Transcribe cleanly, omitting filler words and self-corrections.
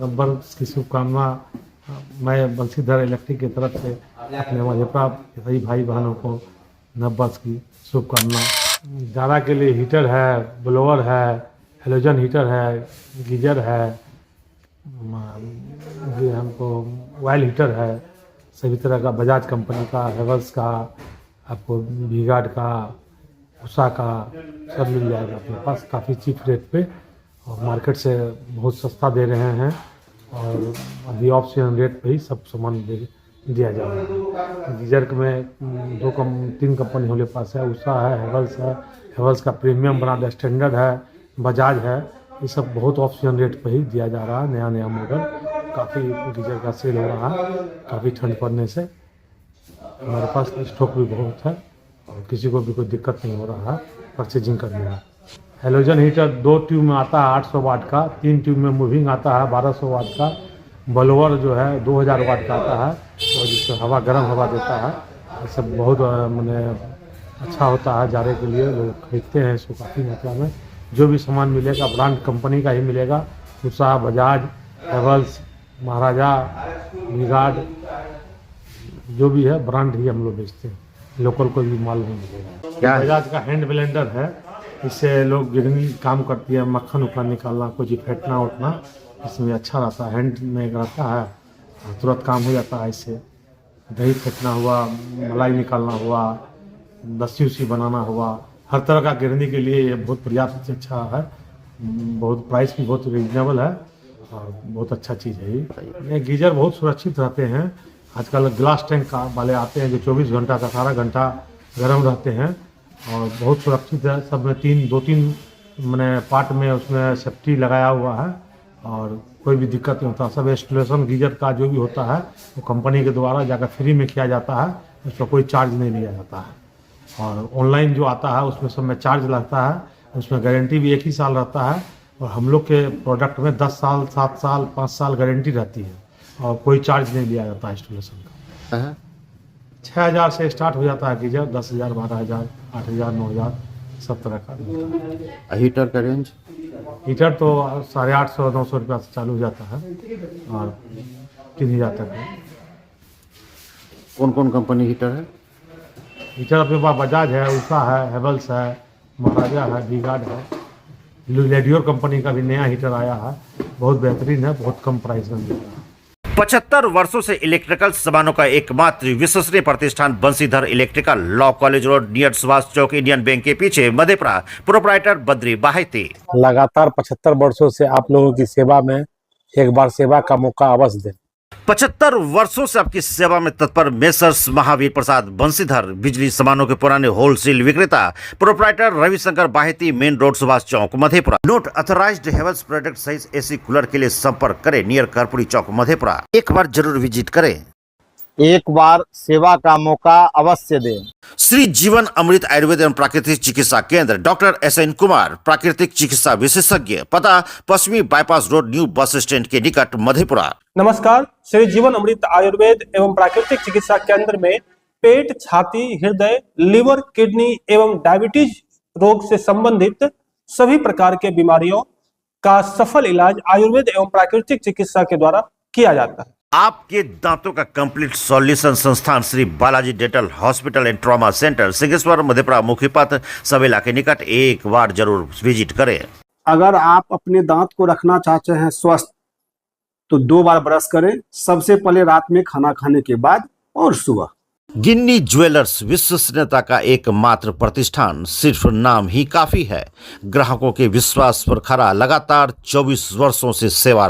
नववर्ष की शुभकामना मैं बंसीधर इलेक्ट्रिक की तरफ से अपने मधेपुरा के सभी भाई बहनों को नववर्ष की शुभकामना। जाड़ा के लिए हीटर है, ब्लोअर है, हेलोजन हीटर है, गीजर है, हमको ऑयल हीटर है, सभी तरह का बजाज कंपनी का, हेवल्स का, आपको वी-गार्ड का, उषा का सब मिल जाएगा अपने पास काफ़ी चीप रेट पे और मार्केट से बहुत सस्ता दे रहे हैं और अभी ऑप्शन रेट पे ही सब सामान दिया जा रहा है। गीजर में 3 कंपनी हमारे पास है, उषा है, हेवल्स का प्रीमियम ब्रांड स्टैंडर्ड है, बजाज है, ये सब बहुत ऑप्शन रेट पे ही दिया जा रहा है। नया मॉडल काफ़ी गीजर का सेल हो रहा है, काफ़ी ठंड पड़ने से हमारे पास स्टॉक भी बहुत है और किसी को भी कोई दिक्कत नहीं हो रहा है परचेजिंग करने में। हेलोजन हीटर 2 ट्यूब में आता है 800 वाट का, 3 ट्यूब में मूविंग आता है 1200 वाट का, ब्लोअर जो है 2000 वाट का आता है और जिससे गर्म हवा देता है। ये सब बहुत मैंने अच्छा होता है, जाड़े के लिए लोग खरीदते हैं इसको काफ़ी मात्रा में। जो भी सामान मिलेगा ब्रांड कंपनी का ही मिलेगा, उषा, बजाज, हेवल्स, महाराजा, वी-गार्ड, जो भी है ब्रांड ही हम लोग बेचते हैं, लोकल कोई भी माल नहीं मिलेगा। बजाज का हैंड ब्लेंडर है, इससे लोग गिरनी काम करती है, मक्खन उखन निकालना, कुछ फेंटना उठना, इसमें अच्छा रहता है। हैंड में रहता है, तुरंत काम हो जाता है। इससे दही फेंटना हुआ, मलाई निकालना हुआ, लस्सी उसी बनाना हुआ, हर तरह का गिरनी के लिए ये बहुत पर्याप्त अच्छा है। बहुत प्राइस भी बहुत रीजनेबल है और बहुत अच्छा चीज़ है ये गीजर बहुत सुरक्षित रहते हैं। आजकल ग्लास टैंक का वाले आते हैं जो 24 घंटा का 18 घंटा गर्म रहते हैं और बहुत सुरक्षित है। सब में 2-3 मैंने पार्ट में उसमें सेफ्टी लगाया हुआ है और कोई भी दिक्कत नहीं होता। सब इंस्टॉलेशन गीजर का जो भी होता है वो कंपनी के द्वारा जाकर फ्री में किया जाता है, उसका कोई चार्ज नहीं लिया जाता है। और ऑनलाइन जो आता है उसमें सब में चार्ज लगता है, उसमें गारंटी भी 1 ही साल रहता है और हम लोग के प्रोडक्ट में 10 साल, 7 साल, 5 साल गारंटी रहती है और कोई चार्ज नहीं लिया जाता इंस्टॉलेशन का। 6000 से स्टार्ट हो जाता है गीजर, 10,000, 12,000, 8,000, 9,000 सब तरह का। हीटर का रेंज? हीटर तो 850-900 रुपया से चालू हो जाता है और 3,000 तक है। कौन कौन कंपनी हीटर है? हीटर अपने पास बजाज है, उषा है, हेवल्स है, महाराजा है, वी-गार्ड है, लेडियोर कंपनी का भी नया हीटर आया है, बहुत बेहतरीन है, बहुत कम प्राइस में मिल रहा है। 75 वर्षों से इलेक्ट्रिकल सामानों का एकमात्र विश्वसनीय प्रतिष्ठान Bansidhar electrical, law college road near Subhash Chowk, Indian bank के पीछे, मधेपुरा। प्रोप्राइटर बद्री बाहिती। लगातार 75 वर्षों से आप लोगों की सेवा में एक बार सेवा का मौका अवश्य दें। 75 वर्षों से आपकी सेवा में तत्पर मेसर्स महावीर प्रसाद बंसीधर, बिजली सामानों के पुराने होलसेल विक्रेता। Proprietor Ravishankar Bahiti, main road Subhash Chowk, Madhepura. Note authorised Havells product सहित एसी कूलर के लिए संपर्क करें नियर कर्पूरी चौक, मधेपुरा। एक बार जरूर विजिट करें, एक बार सेवा का मौका अवश्य दें। श्री जीवन अमृत आयुर्वेद एवं प्राकृतिक चिकित्सा केंद्र, डॉक्टर SN कुमार, प्राकृतिक चिकित्सा विशेषज्ञ, पता पश्चिमी bypass road, new bus stand के निकट, मधेपुरा। नमस्कार, श्री जीवन अमृत आयुर्वेद एवं प्राकृतिक चिकित्सा केंद्र में पेट, छाती, हृदय, लिवर, किडनी एवं डायबिटीज रोग से संबंधित सभी प्रकार के बीमारियों का सफल इलाज आयुर्वेद एवं प्राकृतिक चिकित्सा के द्वारा किया जाता है। आपके दांतों का कंप्लीट सॉल्यूशन संस्थान Shri Balaji dental hospital and trauma centre, Singheshwar, Madhepura मुख्य पथ, सवेला के निकट। एक बार जरूर विजिट करें। अगर आप अपने दांत को रखना चाहते हैं स्वस्थ तो 2 बार ब्रश करें, सबसे पहले रात में खाना खाने के बाद और सुबह। गिन्नी ज्वेलर्स विश्वसनीयता का एकमात्र प्रतिष्ठान, सिर्फ नाम ही काफी है। ग्राहकों के विश्वास पर खरा लगातार 24 वर्षों से सेवा